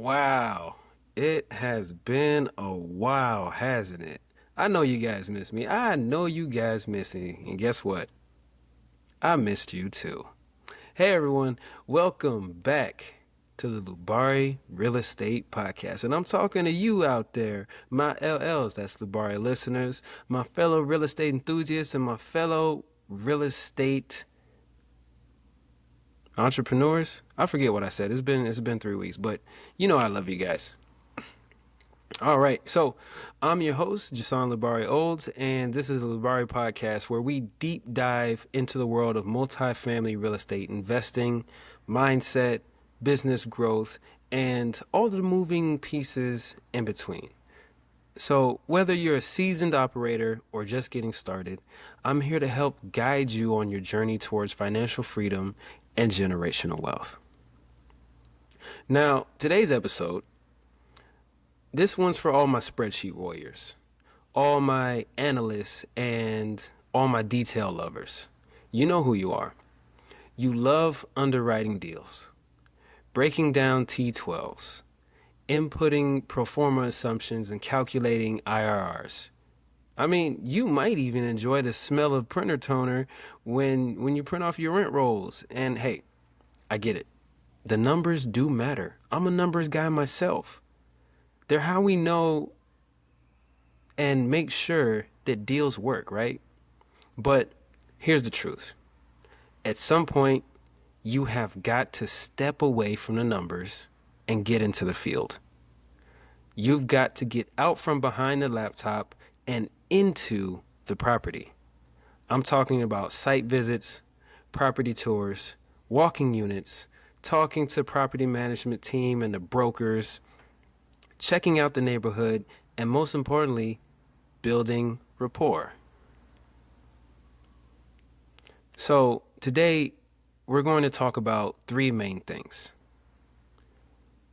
Wow, it has been a while, hasn't it? I know you guys miss me. I know you guys miss me. And guess what? I missed you too. Hey everyone, welcome back to the Lubari Real Estate Podcast. And I'm talking to you out there, my LLs, that's Lubari listeners, my fellow real estate enthusiasts, and my fellow real estate entrepreneurs. I forget what I said. It's been 3 weeks, but you know I love you guys. All right, so I'm your host, Jason Labari Olds, and this is the Labari Podcast where we deep dive into the world of multifamily real estate investing, mindset, business growth, and all the moving pieces in between. So, whether you're a seasoned operator or just getting started, I'm here to help guide you on your journey towards financial freedom and generational wealth. Now, today's episode, this one's for all my spreadsheet warriors, all my analysts, and all my detail lovers. You know who you are. You love underwriting deals, breaking down T12s, inputting pro forma assumptions, and calculating IRRs. I mean, you might even enjoy the smell of printer toner when you print off your rent rolls. And hey, I get it. The numbers do matter. I'm a numbers guy myself. They're how we know and make sure that deals work, right? But here's the truth. At some point, you have got to step away from the numbers and get into the field. You've got to get out from behind the laptop and into the property. I'm talking about site visits, property tours, walking units, talking to property management team and the brokers, checking out the neighborhood, and most importantly, building rapport. So today, we're going to talk about three main things.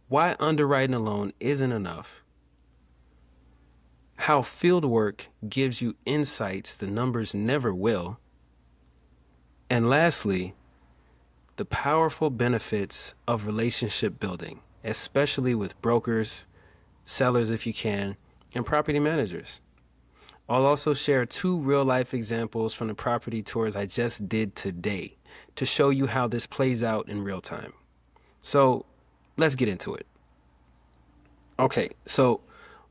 Why underwriting alone isn't enough, how field work gives you insights the numbers never will, and lastly, the powerful benefits of relationship building, especially with brokers, sellers if you can, and property managers. I'll also share two real-life examples from the property tours I just did today to show you how this plays out in real time. So let's get into it. Okay, so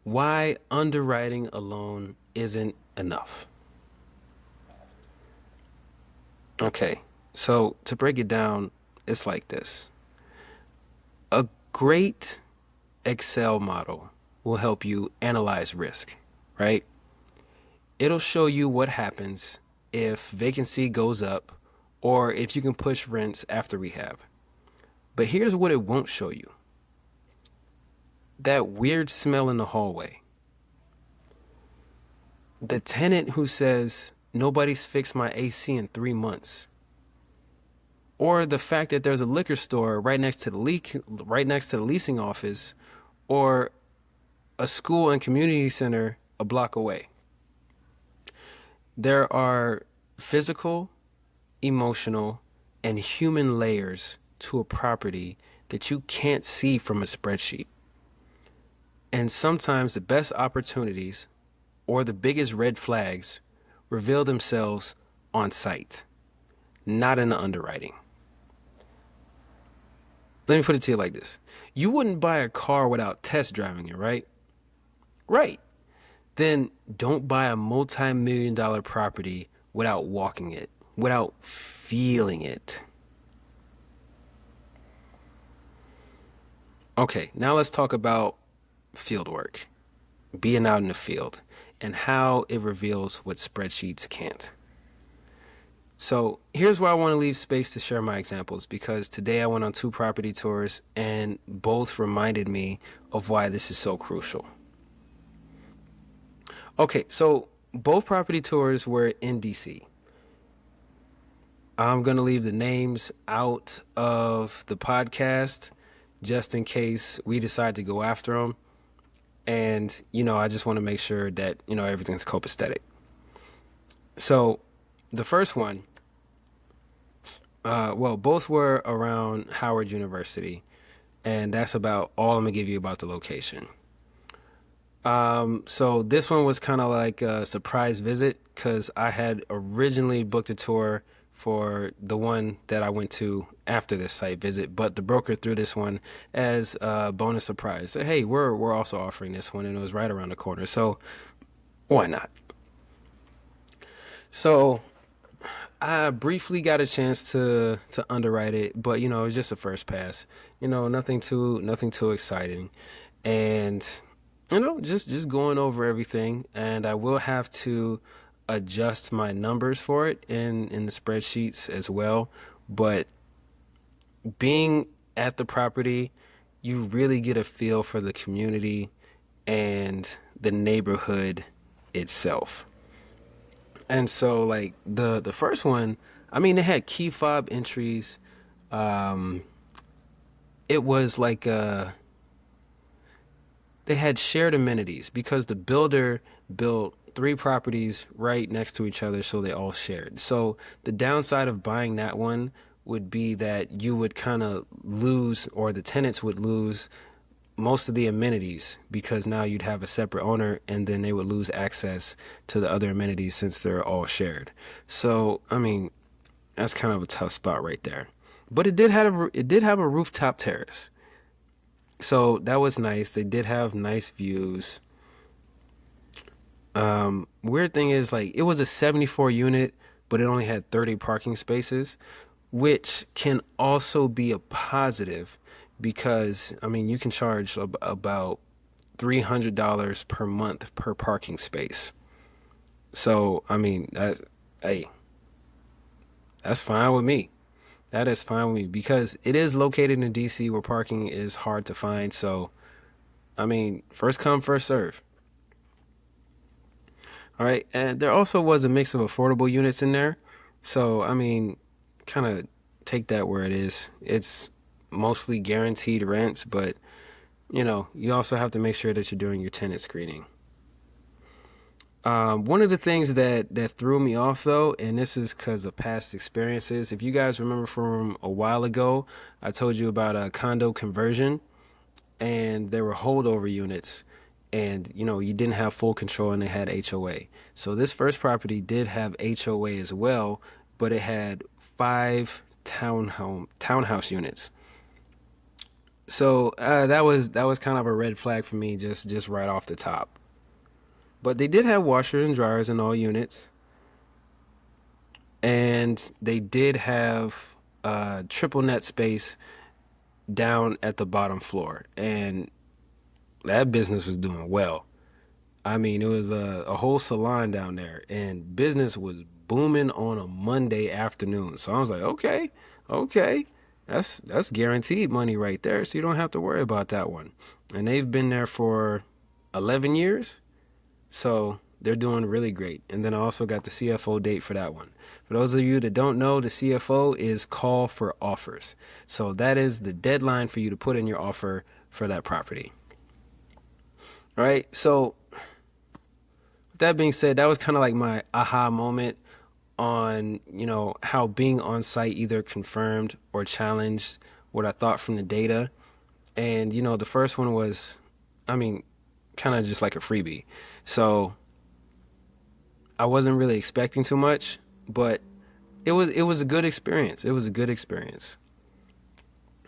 why underwriting alone isn't enough? Okay, so to break it down, it's like this. A great Excel model will help you analyze risk, right? It'll show you what happens if vacancy goes up or if you can push rents after rehab. But here's what it won't show you. That weird smell in the hallway. The tenant who says, nobody's fixed my AC in 3 months. Or the fact that there's a liquor store right next to the leasing office, or a school and community center a block away. There are physical, emotional, and human layers to a property that you can't see from a spreadsheet. And sometimes the best opportunities or the biggest red flags reveal themselves on site, not in the underwriting. Let me put it to you like this. You wouldn't buy a car without test driving it, right? Right. Then don't buy a multi-million-dollar property without walking it, without feeling it. Okay, now let's talk about field work, being out in the field, and how it reveals what spreadsheets can't. So here's where I want to leave space to share my examples, because today I went on 2 property tours and both reminded me of why this is so crucial. Okay, so both property tours were in DC. I'm going to leave the names out of the podcast just in case we decide to go after them. And, I just want to make sure that, everything's copacetic. So the first one, both were around Howard University. and that's about all I'm gonna give you about the location. So this one was kind of like a surprise visit because I had originally booked a tour for the one that I went to after this site visit, but the broker threw this one as a bonus surprise. Said, hey, we're also offering this one, and it was right around the corner, so why not? So I briefly got a chance to underwrite it, but it was just a first pass. Nothing too exciting, and just going over everything. And I will have to adjust my numbers for it in the spreadsheets as well. But being at the property, you really get a feel for the community and the neighborhood itself. And so like the first one, I mean, they had key fob entries. Um, it was like they had shared amenities because the builder built three properties right next to each other, so they all shared. So the downside of buying that one would be that you would kind of lose, or the tenants would lose most of the amenities because now you'd have a separate owner and then they would lose access to the other amenities since they're all shared. So, I mean, that's kind of a tough spot right there. But it did have a rooftop terrace. So that was nice. They did have nice views. Weird thing is like it was a 74 unit, but it only had 30 parking spaces, which can also be a positive because I mean you can charge about $300 per month per parking space. So I mean hey, that's fine with me. That is fine with me because it is located in DC where parking is hard to find. So I mean, first come, first serve. All right, and there also was a mix of affordable units in there. So I mean, kind of take that where it is. It's mostly guaranteed rents, but you also have to make sure that you're doing your tenant screening. One of the things that threw me off though, and this is because of past experiences. If you guys remember from a while ago, I told you about a condo conversion, and there were holdover units, and you didn't have full control, and they had HOA. So this first property did have HOA as well, but it had five townhouse units. So that was kind of a red flag for me, just right off the top. But they did have washers and dryers in all units, and they did have triple net space down at the bottom floor, and that business was doing well. I mean, it was a whole salon down there, and business was booming on a Monday afternoon. So I was like, okay, okay, that's guaranteed money right there. So you don't have to worry about that one. And they've been there for 11 years. So they're doing really great. And then I also got the CFO date for that one. For those of you that don't know, the CFO is call for offers. So that is the deadline for you to put in your offer for that property. All right. So with that being said, that was kind of like my aha moment on, how being on site either confirmed or challenged what I thought from the data. And, the first one was, I mean, kind of just like a freebie. So I wasn't really expecting too much, but it was a good experience. It was a good experience.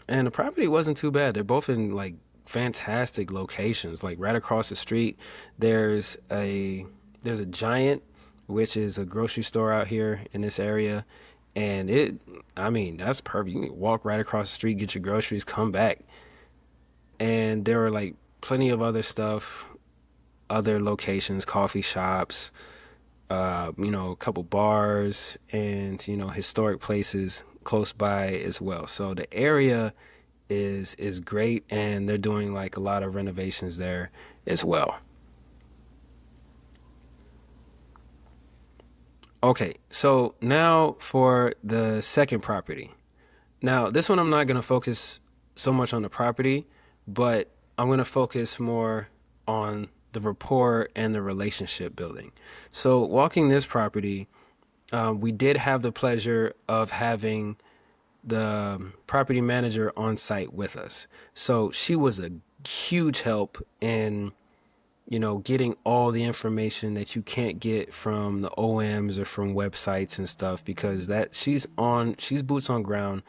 And the property wasn't too bad. They're both in like fantastic locations. Like right across the street, there's a there's a Giant, which is a grocery store out here in this area, and I mean, that's perfect. You can walk right across the street, get your groceries, come back. And there were like plenty of other stuff, other locations, coffee shops, a couple bars, and historic places close by as well. So the area is great, and they're doing like a lot of renovations there as well. Okay, so now for the second property. Now, this one I'm not going to focus so much on the property, but I'm going to focus more on the rapport and the relationship building. So, walking this property, we did have the pleasure of having the property manager on site with us. So she was a huge help in, getting all the information that you can't get from the OMs or from websites and stuff, because that she's boots on ground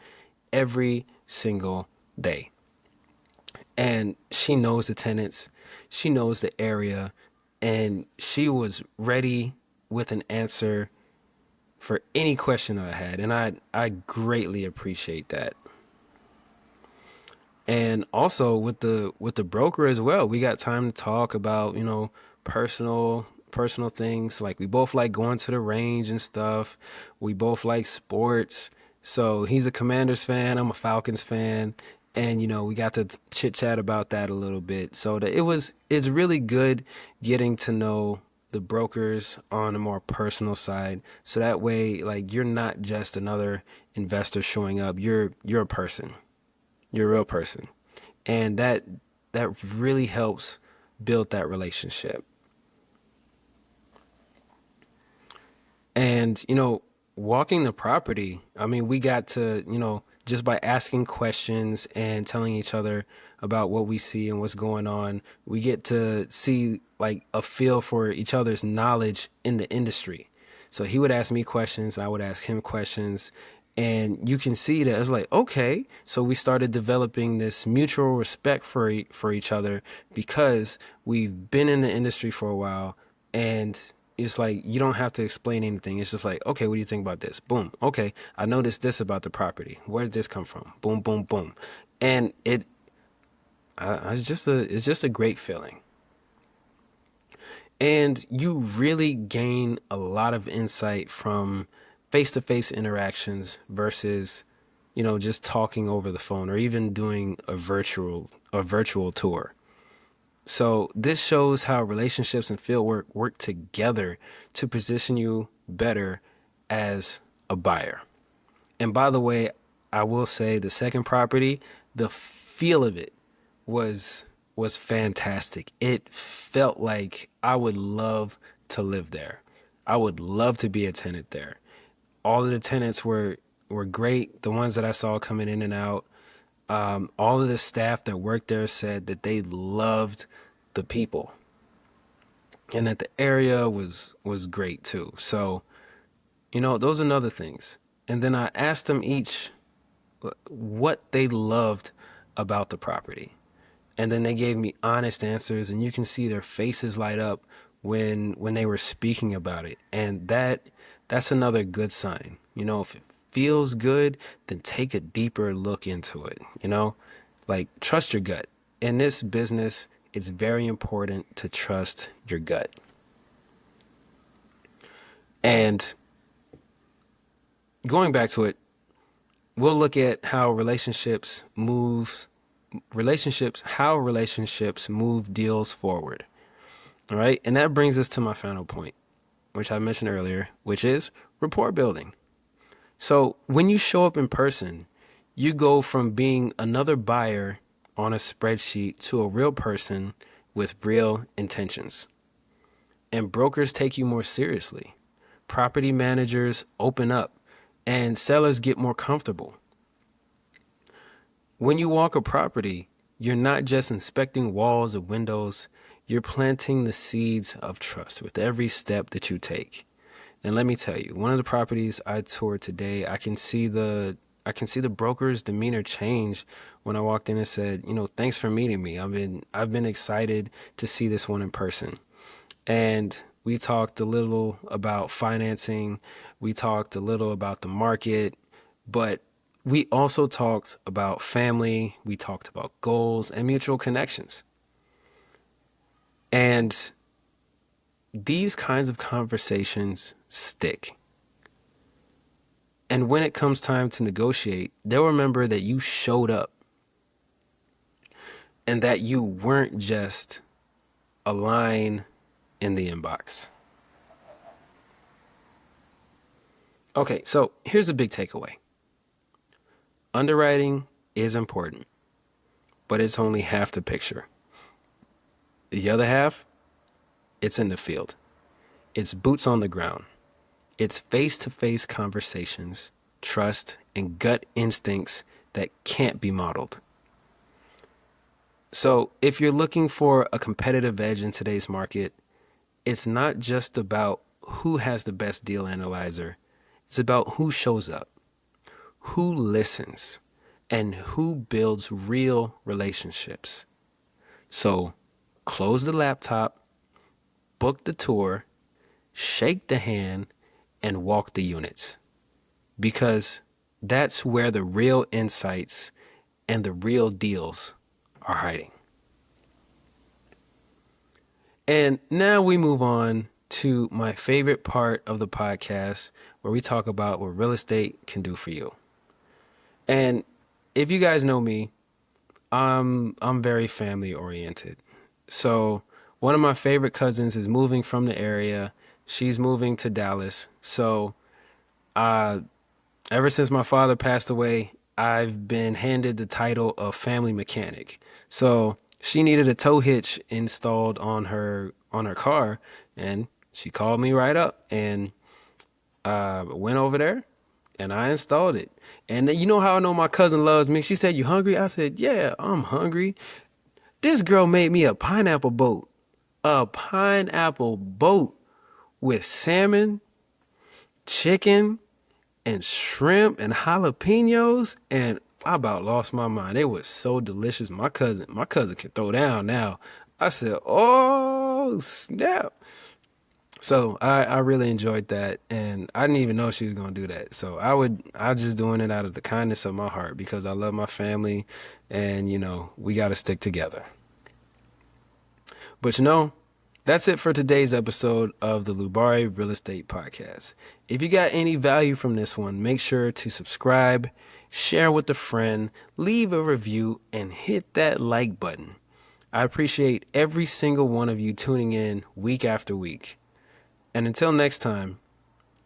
every single day. And she knows the tenants, she knows the area, and she was ready with an answer for any question that I had, and I greatly appreciate that. And also with the broker as well, we got time to talk about, personal things. Like, we both like going to the range and stuff. We both like sports. So he's a Commanders fan, I'm a Falcons fan, and we got to chit chat about that a little bit. So it's really good getting to know the brokers on a more personal side. So that way, like, you're not just another investor showing up. You're a person. You're a real person. And that really helps build that relationship. And, walking the property, I mean, we got to, just by asking questions and telling each other about what we see and what's going on, we get to see like a feel for each other's knowledge in the industry. So he would ask me questions, and I would ask him questions. And you can see that it's like, okay, so we started developing this mutual respect for each other, because we've been in the industry for a while. And it's like, you don't have to explain anything. It's just like, okay, what do you think about this? Boom. Okay, I noticed this about the property. Where did this come from? Boom, boom, boom. And it's just a great feeling. And you really gain a lot of insight from face-to-face interactions versus, just talking over the phone or even doing a virtual tour. So this shows how relationships and fieldwork work together to position you better as a buyer. And by the way, I will say the second property, the feel of it was was fantastic. It felt like I would love to live there. I would love to be a tenant there. All of the tenants were great. The ones that I saw coming in and out, all of the staff that worked there said that they loved the people and that the area was great too. So, those are other things. And then I asked them each what they loved about the property. And then they gave me honest answers, and you can see their faces light up when they were speaking about it. And that's another good sign. If it feels good, then take a deeper look into it. Like, trust your gut. In this business, it's very important to trust your gut. And going back to it, we'll look at how relationships move deals forward. All right. And that brings us to my final point, which I mentioned earlier, which is rapport building. So when you show up in person, you go from being another buyer on a spreadsheet to a real person with real intentions. And brokers take you more seriously. Property managers open up, and sellers get more comfortable. When you walk a property, you're not just inspecting walls or windows, you're planting the seeds of trust with every step that you take. And let me tell you, one of the properties I toured today, I can see the broker's demeanor change when I walked in and said, thanks for meeting me. I've been excited to see this one in person. And we talked a little about financing, we talked a little about the market, but we also talked about family, we talked about goals and mutual connections. And these kinds of conversations stick. And when it comes time to negotiate, they'll remember that you showed up and that you weren't just a line in the inbox. Okay, so here's a big takeaway. Underwriting is important, but it's only half the picture. The other half, it's in the field. It's boots on the ground. It's face-to-face conversations, trust, and gut instincts that can't be modeled. So, if you're looking for a competitive edge in today's market, it's not just about who has the best deal analyzer, it's about who shows up, who listens, and who builds real relationships. So, close the laptop, book the tour, shake the hand, and walk the units. Because that's where the real insights and the real deals are hiding. And now we move on to my favorite part of the podcast where we talk about what real estate can do for you. And if you guys know me, I'm very family oriented. So one of my favorite cousins is moving from the area. She's moving to Dallas. So ever since my father passed away, I've been handed the title of family mechanic. So she needed a tow hitch installed on her car, and she called me right up and went over there and I installed it. And you know how I know my cousin loves me? She said, "You hungry?" I said, "Yeah, I'm hungry." This girl made me a pineapple boat. A pineapple boat with salmon, chicken, and shrimp and jalapenos, and I about lost my mind. It was so delicious. My cousin can throw down now. I said, "Oh, snap." So I really enjoyed that, and I didn't even know she was gonna do that. So I just doing it out of the kindness of my heart because I love my family, and we got to stick together. But that's it for today's episode of the Lubari Real Estate Podcast. If you got any value from this one, make sure to subscribe, share with a friend, leave a review, and hit that like button. I appreciate every single one of you tuning in week after week. And until next time,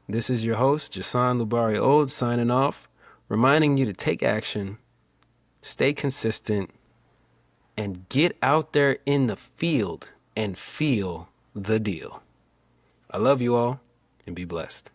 this is your host, Jason Lubari Old, signing off, reminding you to take action, stay consistent, and get out there in the field and feel the deal. I love you all, and be blessed.